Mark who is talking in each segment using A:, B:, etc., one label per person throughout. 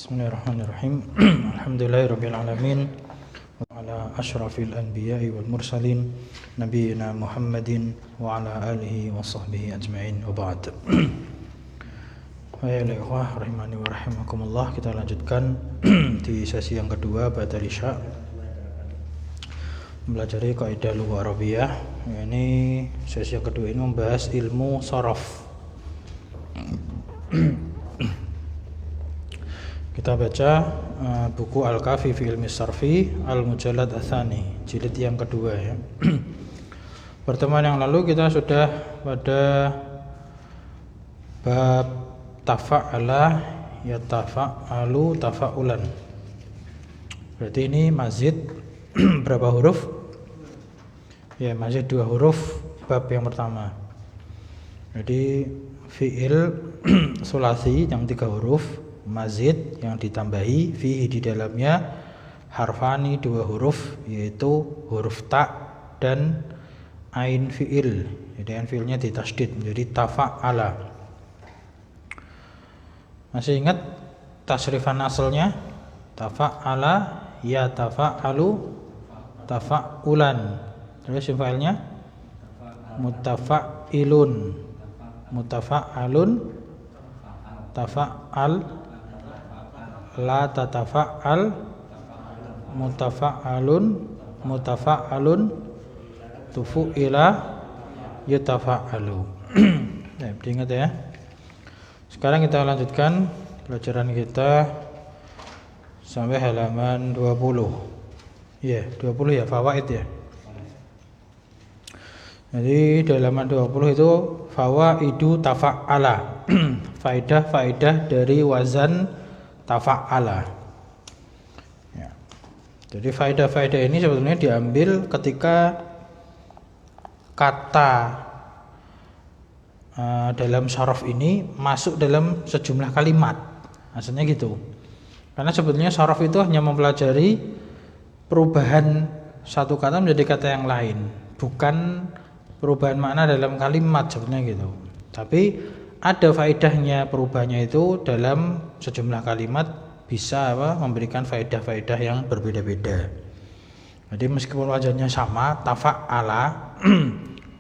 A: Bismillahirrahmanirrahim. Alhamdulillahirabbil alamin wa ala asyrafil anbiya'i wal mursalin nabiyina Muhammadin wa ala alihi wa sahbihi ajma'in wa ba'd. Wa ya ikhwah rahimani wa rahimakumullah, kita lanjutkan di sesi yang kedua ba'da isya mempelajari kaidah lugha Arabiyah. Ini sesi yang kedua ini membahas ilmu sharaf. Kita baca buku Al-Kafi fi Ilmi Sarfi Al-Mujallad Ats-Tsani, jilid yang kedua ya. Pertemuan yang lalu kita sudah pada bab tafa'ala yatafa'alu tafa'ulan. Berarti ini mazid berapa huruf? Ya, mazid 2 huruf bab yang pertama. Jadi fi'il sulasi yang 3 huruf, mazid yang ditambahi fihi di dalamnya harfani 2 huruf, yaitu huruf ta dan ain fi'il. Jadi ain fi'ilnya ditasydid menjadi tafa'ala. Masih ingat tasrifan asalnya? Tafa'ala ya tafa'alu tafa'ulan. Terus fi'ilnya mutafa'ilun mutafa'alun tafa'al la tatafa'al mutafa'alun mutafa'alun tufu'ila yutafa'alu. Nah, diingat ya. Sekarang kita lanjutkan pelajaran kita sampai halaman 20. Ya, 20 ya, fawaid ya. Jadi di halaman 20 itu fawaidu tafa'ala. Faidah-faidah dari wazan tafa'ala ya. Jadi faidah-faidah ini sebetulnya diambil ketika kata dalam syaraf ini masuk dalam sejumlah kalimat. Maksudnya gitu. Karena sebetulnya syaraf itu hanya mempelajari perubahan satu kata menjadi kata yang lain, bukan perubahan makna dalam kalimat sebetulnya gitu. Tapi ada faedahnya perubahannya itu dalam sejumlah kalimat, bisa memberikan faedah-faedah yang berbeda-beda. Jadi meskipun wazannya sama, tafa'ala,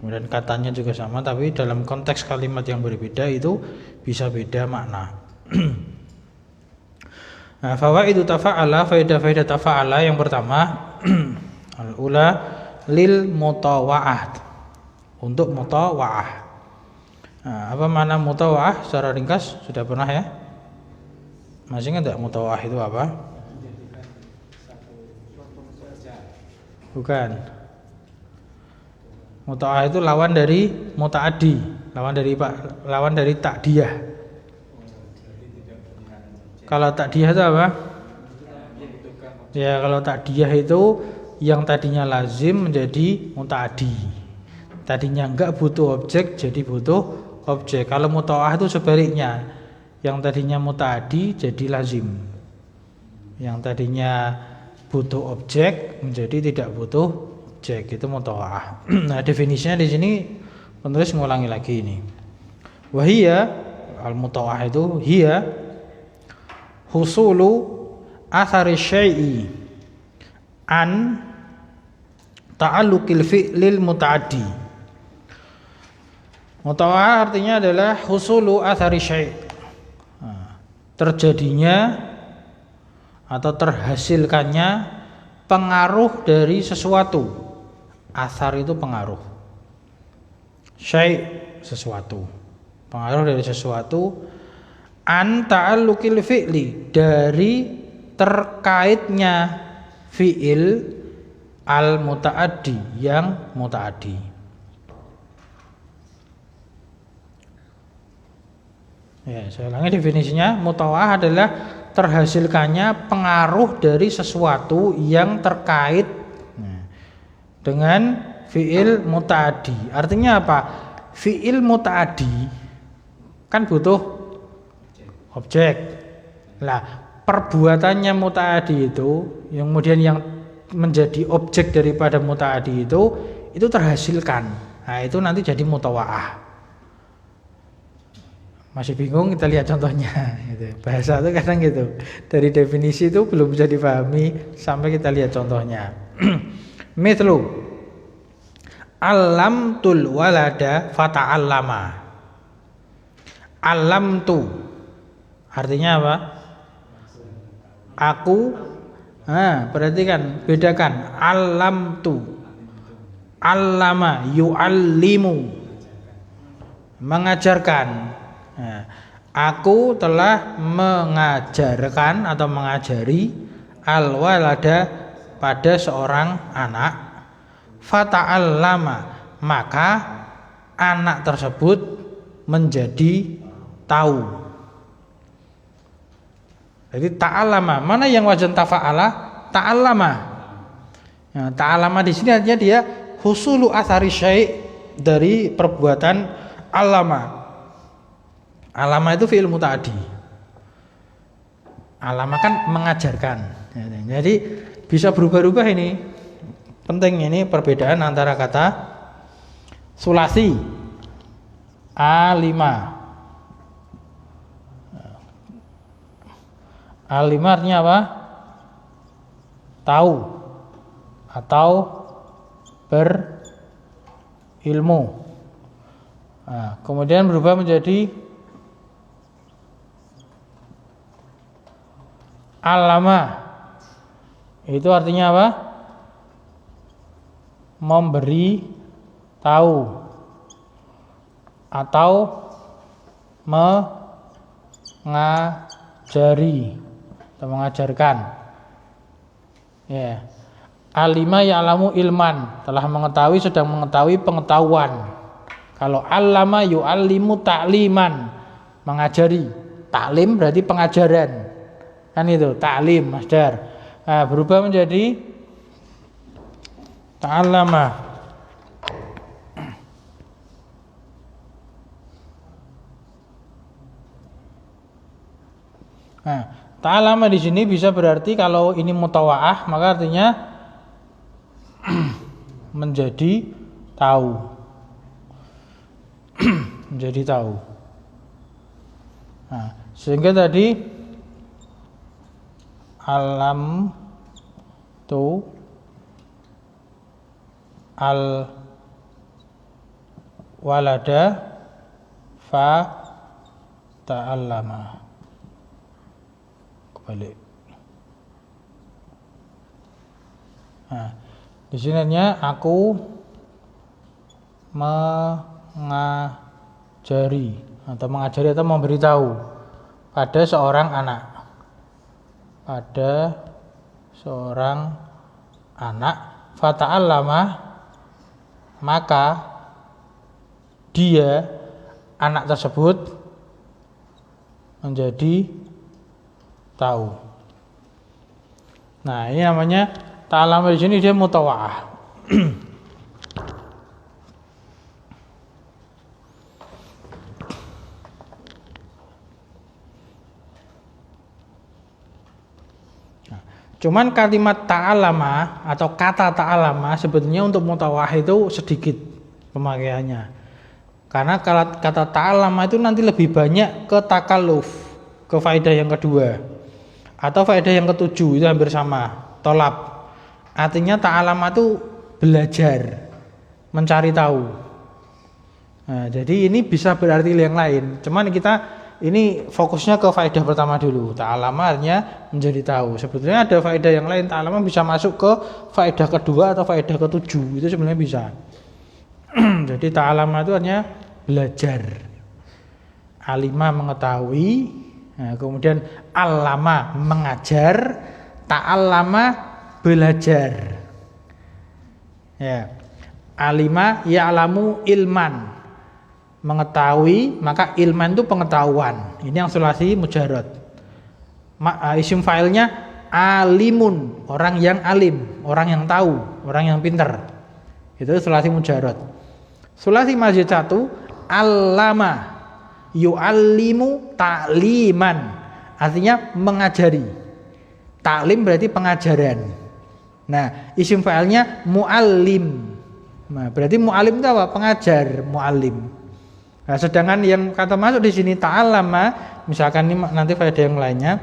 A: kemudian katanya juga sama, tapi dalam konteks kalimat yang berbeda itu bisa beda makna. Nah, fawaidu tafa'ala, faedah-faedah tafa'ala yang pertama al-ula lil mutawa'ah, untuk mutawa'ah. Nah, apa makna mutawa'ah secara ringkas? Sudah pernah ya? Masih ingat enggak mutawa'ah itu apa? Bukan. Mutawa'ah itu lawan dari muta'addi, lawan dari ta'diyah. Kalau ta'diyah itu apa? Ya, kalau ta'diyah itu yang tadinya lazim menjadi muta'addi. Tadinya enggak butuh objek jadi butuh objek. Kalau mutawa'ah itu sebaliknya, yang tadinya muta'addi jadi lazim, yang tadinya butuh objek menjadi tidak butuh objek, itu mutawa'ah. Nah, definisinya di sini penulis ngulangi lagi ini. Wahia al-mutawa'ah itu hiya husulu athari syai'i an ta'alluqil fi'lil muta'addi. Mutawa'ah artinya adalah husulu athari syai', terjadinya atau terhasilkannya pengaruh dari sesuatu. Athar itu pengaruh, syai' sesuatu, pengaruh dari sesuatu, an ta'alluqil fi'li, dari terkaitnya fi'il al muta'addi, yang muta'addi. Ya, saya ulangi definisinya. Mutawa'ah adalah terhasilkannya pengaruh dari sesuatu yang terkait dengan fi'il muta'addi. Artinya apa? Fi'il muta'addi kan butuh objek. Nah, perbuatannya muta'addi itu, yang kemudian yang menjadi objek daripada muta'addi itu terhasilkan. Nah, itu nanti jadi mutawa'ah. Masih bingung, kita lihat contohnya. Gitu. Bahasa itu kadang gitu. Dari definisi itu belum bisa dipahami sampai kita lihat contohnya. Mithlu alamtul walada fata'allama. Alam tu artinya apa? Aku, perhatikan, bedakan. Alam tu, allama, yu'allimu, mengajarkan. Nah, aku telah mengajarkan atau mengajari al-walada pada seorang anak. Fata'allama, maka anak tersebut menjadi tahu. Jadi ta'allama, mana yang wajan tafa'ala? Ta'allama. Nah, ta'allama di sini artinya dia husulu athari syai' dari perbuatan allama. Allama itu fi'il muta'addi. Allama kan mengajarkan. Jadi bisa berubah-ubah ini. Penting ini perbedaan antara kata sulasi alima. Alima artinya apa? Tahu atau berilmu. Nah, kemudian berubah menjadi alama. Itu artinya apa? Memberi tahu atau mengajari atau mengajarkan. Ya. Alima ya'lamu ilman, telah mengetahui, sedang mengetahui pengetahuan. Kalau allama yu'allimu ta'liman, mengajari. Taklim berarti pengajaran. Kan itu, ta'lim, masdar. Nah, berubah menjadi ta'allama. Nah, ta'allama di sini bisa berarti kalau ini mutawa'ah maka artinya menjadi tahu. Menjadi tahu. Nah, sehingga tadi alam tu al walada fa ta'allama. Kembali. Nah, di sininya aku mengajari atau memberitahu pada seorang anak. Pada seorang anak, fata'allama, maka dia, anak tersebut menjadi tahu. Nah, ini namanya ta'allama di sini dia mutawa'ah. Cuman kalimat ta'allama atau kata ta'allama sebetulnya untuk mutawa'ah itu sedikit pemakaiannya. Karena kata ta'allama itu nanti lebih banyak ke takalluf, ke faedah yang kedua. Atau faedah yang ketujuh itu hampir sama, tolab. Artinya ta'allama itu belajar, mencari tahu. Nah, jadi ini bisa berarti yang lain. Cuman kita ini fokusnya ke faedah pertama dulu. Ta'allama artinya menjadi tahu. Sebetulnya ada faedah yang lain. Ta'allama bisa masuk ke faedah kedua atau faedah ketujuh. Itu sebenarnya bisa. Jadi ta'allama itu artinya belajar. Alima mengetahui. Nah, kemudian allama mengajar. Ta'allama belajar. Ya. Alima ya'lamu ilman, mengetahui, maka ilman itu pengetahuan. Ini yang sulasi mujarad. Isim fa'ilnya alimun, orang yang alim, orang yang tahu, orang yang pintar. Itu sulasi mujarad. Sulasi mazid 1 allama yu'allimu ta'liman, artinya mengajari. Ta'lim berarti pengajaran. Nah, isim fa'ilnya mu'allim. Nah, berarti mu'allim itu apa? Pengajar, mu'allim. Nah, sedangkan yang kata masuk di sini ta'allama, misalkan ini nanti faedah yang lainnya,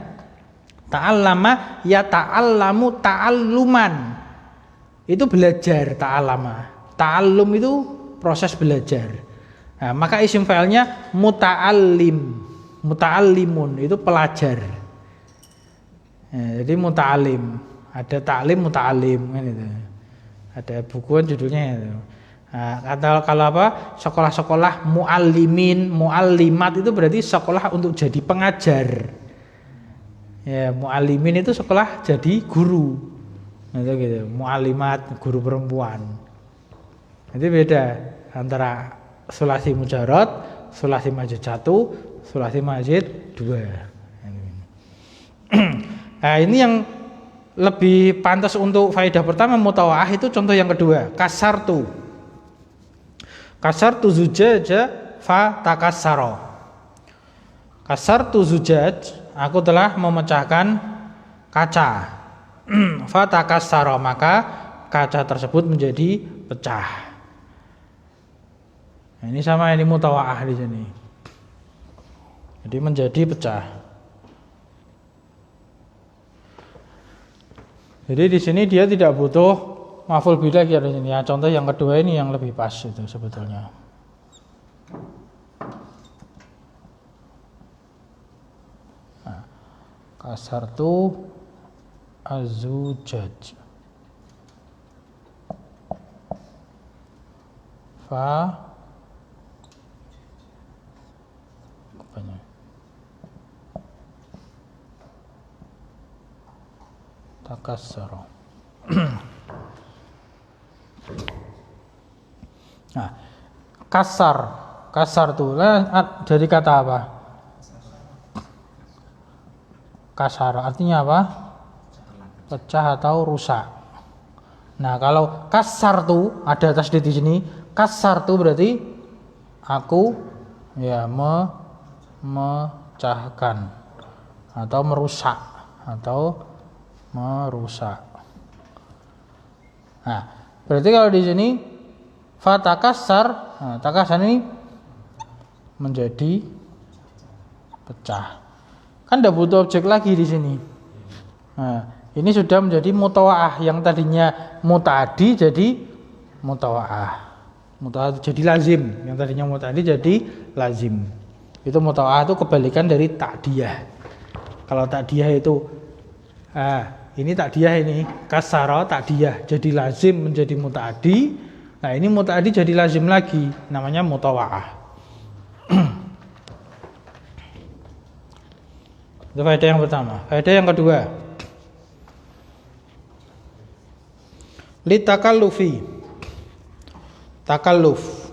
A: ta'allama ya ta'allamu ta'alluman. Itu belajar ta'allama. Ta'allum itu proses belajar. Nah, maka isim fa'ilnya muta'allim. Muta'allimun itu pelajar. Jadi muta'allim. Ada ta'lim muta'allim kan itu. Ada bukuan judulnya itu. Nah, kalau apa? Sekolah-sekolah muallimin, muallimat itu berarti sekolah untuk jadi pengajar. Ya, muallimin itu sekolah jadi guru. Nah, itu gitu. Muallimat guru perempuan. Itu beda antara sulasi mujarad, sulasi majid 1, sulasi majid 2. Nah, ini yang lebih pantas untuk faedah pertama mutawaah itu contoh yang kedua, kasartu. Kasartu zujaja fa takassara. Kasartu zujaj, aku telah memecahkan kaca. Fa takassara, maka kaca tersebut menjadi pecah. Nah, ini sama ini mutawaah di sini. Jadi menjadi pecah. Jadi di sini dia tidak butuh maf'ul bih lagi di sini. Ya, contoh yang kedua ini yang lebih pas itu sebetulnya. Nah, kasartu azujaj. Fa takassara. Nah, kasar tuh dari kata apa? Kasar artinya apa? Pecah atau rusak. Nah, kalau kasar tuh ada tasdid di sini, kasar tuh berarti aku ya memecahkan atau merusak atau merusak. Nah, berarti kalau di sini fatakassar, nah, takassar ini menjadi pecah. Kan tidak butuh objek lagi di sini. Nah, ini sudah menjadi mutawaah, yang tadinya mutaaddi jadi mutawaah. Mutawaah jadi lazim, yang tadinya mutaaddi jadi lazim. Itu mutawaah itu kebalikan dari ta'diyah. Kalau ta'diyah itu ini ta'diyah, ini kasara ta'diyah jadi lazim menjadi mutaaddi. Nah, ini mutaaddi jadi lazim lagi, namanya mutawaah. Itu faedah yang pertama. Faedah yang kedua, litakallufi. Takalluf.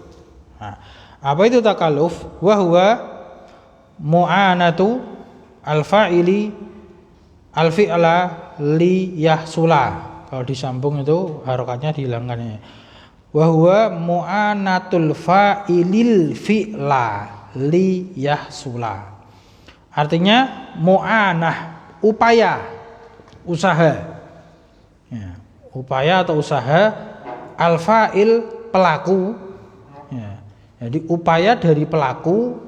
A: Nah, apa itu takalluf? Wa huwa mu'anatu al-fa'ili al-fi'la li yahsula. Kalau disambung itu harokatnya dihilangkan ya. Wa huwa mu'anatul fa'ilil fi'la li yahsula. Artinya mu'anah, upaya, usaha. Ya, upaya atau usaha al-fa'il, pelaku. Ya, jadi upaya dari pelaku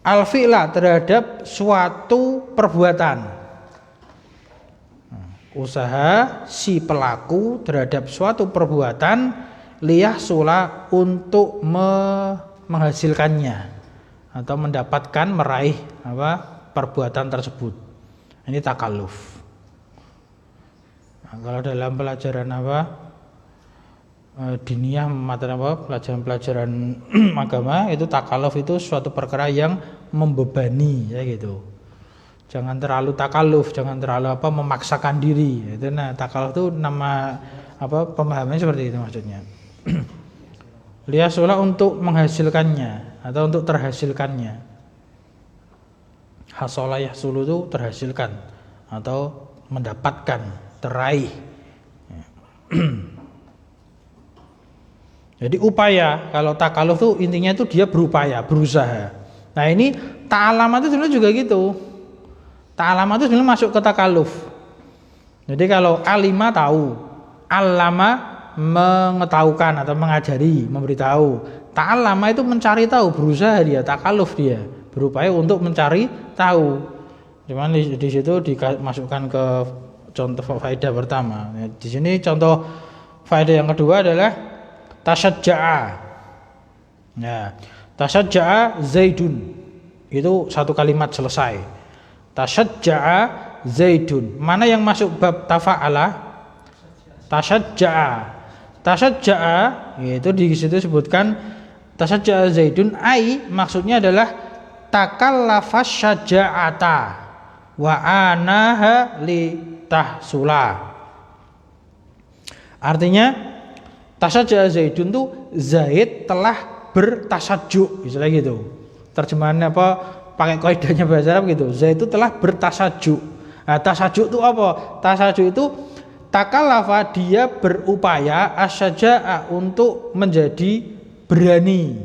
A: al-fi'la terhadap suatu perbuatan. Usaha si pelaku terhadap suatu perbuatan liyahsula untuk menghasilkannya atau mendapatkan, meraih perbuatan tersebut. Ini takalluf. Nah, kalau dalam pelajaran diniyah, materi pelajaran agama, itu takalluf itu suatu perkara yang membebani ya gitu. Jangan terlalu takalluf, jangan terlalu memaksakan diri. Itu takalluf itu nama pemahamannya seperti itu maksudnya. Liyahsula untuk menghasilkannya atau untuk terhasilkannya. Hasala yahsulu itu terhasilkan atau mendapatkan, teraih. Jadi upaya, kalau takalluf itu intinya itu dia berupaya, berusaha. Nah, ini ta'alama itu sebenarnya juga gitu. Ta'alama itu sebenarnya masuk ke takalluf. Jadi kalau alima tahu, allama mengetahukan atau mengajari, memberitahu. Ta'allama itu mencari tahu, berusaha dia, takaluf dia, berupaya untuk mencari tahu. Cuman di situ dimasukkan ke contoh faedah pertama. Di sini contoh faedah yang kedua adalah tasyajja'a. Ya, tasyajja'a Zaidun. Itu satu kalimat selesai. Tasyajja'a Zaidun. Mana yang masuk bab tafa'ala? Tasyajja'a. Tasyajja'a yaitu di situ disebutkan tasyajja'a Zaidun ai maksudnya adalah takallafas syaja'ata wa anaha li tahsula. Artinya tasyajja'a Zaidun tuh Zaid telah bertasajjuk, istilah gitu. Terjemahannya apa? Pakai kaidahnya bahasa Arab gitu. Zaid itu telah bertasajjuk. Nah, tasajjuk itu apa? Tasajjuk itu takallafa, dia berupaya asyaja'a untuk menjadi berani.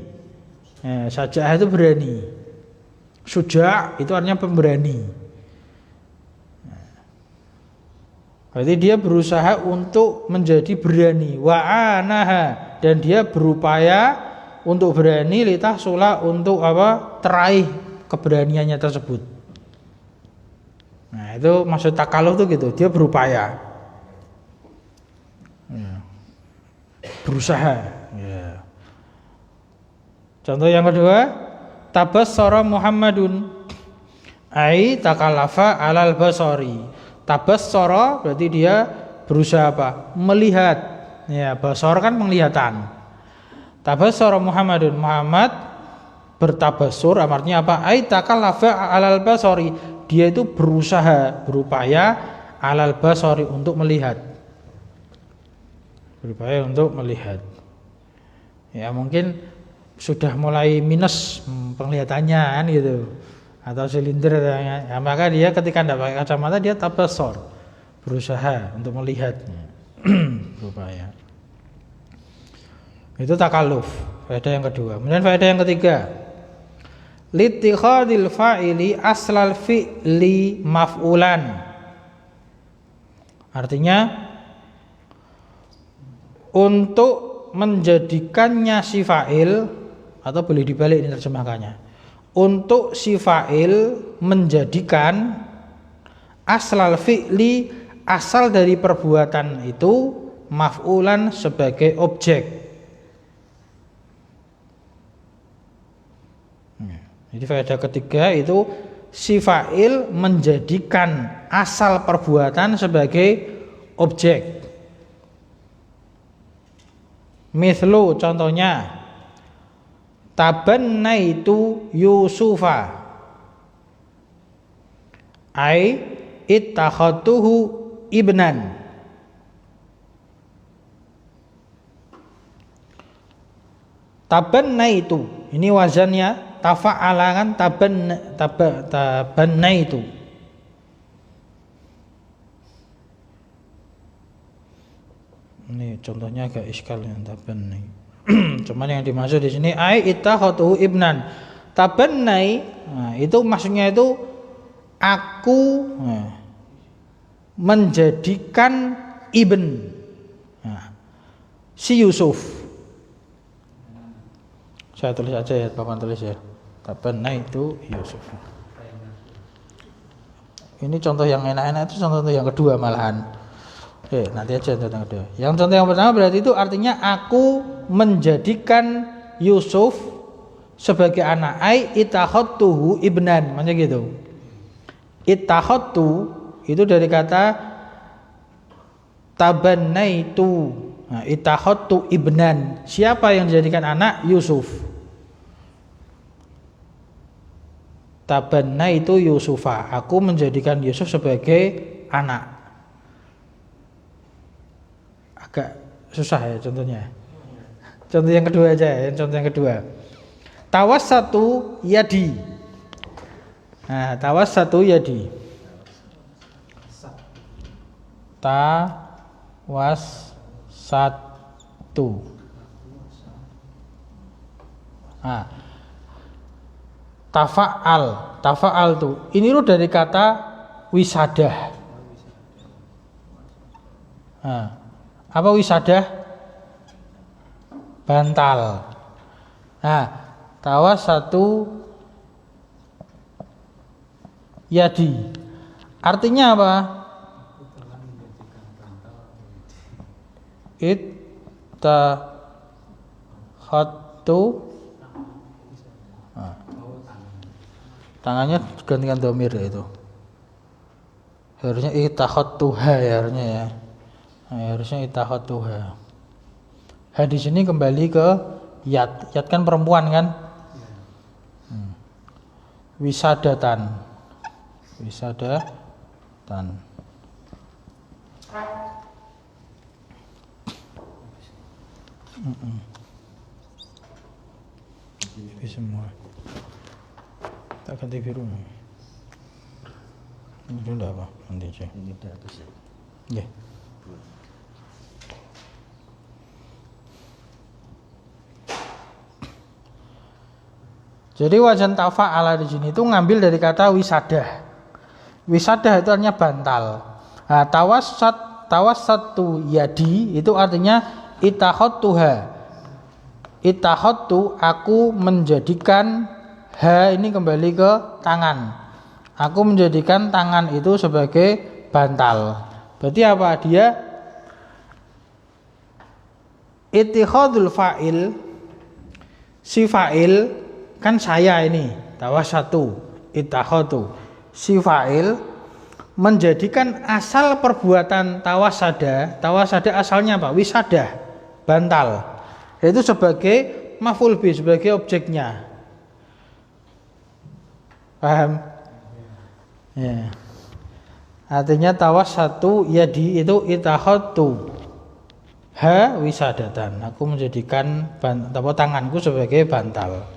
A: Syaja'ah itu berani. Syuja' itu artinya pemberani. Berarti dia berusaha untuk menjadi berani. Wa anaha, dan dia berupaya untuk berani litahsula, untuk apa? Teraih keberaniannya tersebut. Nah, itu maksud takaluf tuh gitu, dia berupaya. Berusaha. Ya. Contoh yang kedua, tabassara Muhammadun ai takallafa alal basari. Tabassara berarti dia berusaha apa? Melihat. Ya, basar kan penglihatan. Tabassara Muhammadun, Muhammad bertabassur, artinya apa? Ai takallafa alal basari. Dia itu berusaha, berupaya alal basari, untuk melihat. Berupaya untuk melihat. Ya, mungkin sudah mulai minus penglihatannya kan gitu, atau silinder ya, maka dia ketika tidak pakai kacamata dia tabassur, berusaha untuk melihatnya. Berupaya. Itu takalluf, faedah yang kedua. Kemudian faedah yang ketiga, litikhadil fa'ili aslal fi'li maf'ulan. Artinya untuk menjadikannya si fa'il, atau boleh dibalik ini terjemahkannya, untuk si fa'il menjadikan aslal fi'li, asal dari perbuatan itu, maf'ulan, sebagai objek. Jadi faedah ketiga itu si fa'il menjadikan asal perbuatan sebagai objek. Mithlu, contohnya, tabannaitu Yusufa ai ittakhadtuhu ibnan. Tabannaitu, ini wazannya tafa'ala kan, tabannaitu. Ini contohnya agak iskal yang tabannai. Cuman yang dimaksud di sini ai ittakhadtuhu ibnan. Tabannai, nah, itu maksudnya itu aku menjadikan ibn, nah, si Yusuf. Saya tulis aja ya, Bapak tulis ya. Tabannaitu Yusuf. Ini contoh yang enak-enak, itu contoh yang kedua malahan. Oke, nanti aja contoh yang kedua. Yang contoh yang pertama berarti itu artinya aku menjadikan Yusuf sebagai anak. Ai ittakhadtuhu ibnan, macam gitu. Ittakhadtu itu dari kata tabannaitu. Nah, ittakhadtu ibnan. Siapa yang dijadikan anak? Yusuf. Tabannaitu Yusufa. Aku menjadikan Yusuf sebagai anak. Agak susah ya contohnya. Contoh yang kedua aja ya, contoh yang kedua. Tawassatu yadi. Nah, tawassatu yadi. Tawassatu. Nah, tafa'al tuh. Ini lu dari kata wisadah. Nah, apa wisadah? Bantal. Nah, tawasatu yadi. Artinya apa? Ittakhadtu, nah, tangannya gantikan domir ya itu. Harusnya ittakhadtuha ya harusnya ya. Nah, harusnya ittakhadtuha. Ha di sini kembali ke yad. Yad kan perempuan kan? Wisadatan. Wisadatan. Ini semua. Tak ganti biru. Ini sudah apa? Nanti aja.
B: Ini udah habis ya.
A: Ya. Jadi wajan tafa'ala di sini itu ngambil dari kata wisadah. Wisadah itu artinya bantal. Nah, tawassatu yadi itu artinya ittakhadtuha. Ittakhadtu, aku menjadikan, ha ini kembali ke tangan. Aku menjadikan tangan itu sebagai bantal. Berarti apa? Dia ittikhadul fa'il, si fa'il kan saya ini, tawassatu, ittakhadtu. Si fa'il menjadikan asal perbuatan tawasada asalnya apa? Wisadah, bantal. Itu sebagai maf'ul bih, sebagai objeknya. Paham? Ya. Artinya tawassatu yadi itu ittakhadtu ha wisadatan. Aku menjadikan tanganku sebagai bantal.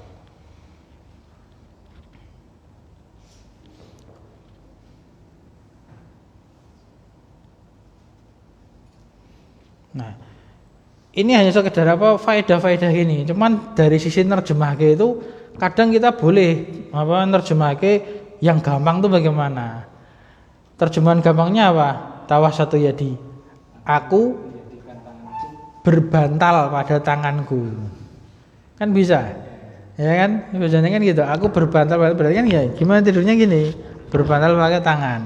A: Nah, ini hanya sekedar apa faedah-faedah gini. Cuman dari sisi nerjemahke itu kadang kita boleh apa nerjemahke yang gampang tuh bagaimana? Terjemahan gampangnya apa? Tawassatu yadi. Aku berbantal pada tanganku. Kan bisa. Ya kan? Biasanya kan gitu. Aku berbantal berarti kan ya gimana tidurnya gini? Berbantal pakai tangan.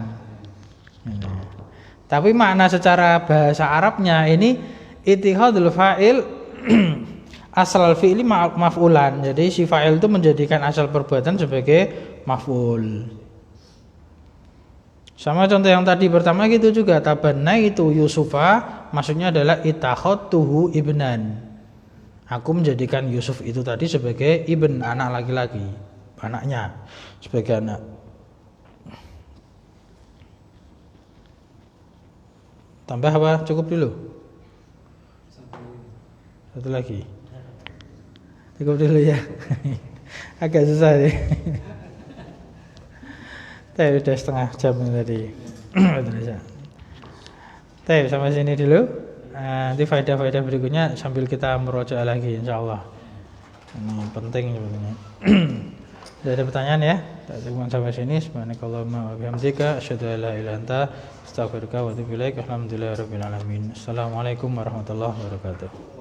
A: Tapi makna secara bahasa Arabnya ini ittihadul fa'il asal fi'li maf'ulan. Jadi si fa'il itu menjadikan asal perbuatan sebagai maf'ul. Sama contoh yang tadi pertama gitu juga, tabanna itu Yusufa maksudnya adalah ittakhadtuhu ibnan. Aku menjadikan Yusuf itu tadi sebagai ibn, anak laki-laki, anaknya sebagai anak. Tambah apa? Cukup dulu. Satu lagi. Cukup dulu ya. Agak susah deh. Tapi udah setengah jam tadi. Tapi sampai sini dulu. Nanti faedah-faedah berikutnya sambil kita merujuk lagi insyaallah. Ini penting sebenarnya. Sudah ada pertanyaan ya? Tak cuma sampai sini. Subhanakallahumma wa bihamdika asyhadu an la ilaha illa anta astaghfiruka wa atubu ilaik. Alhamdulillahirabbil alamin. Assalamualaikum warahmatullahi wabarakatuh.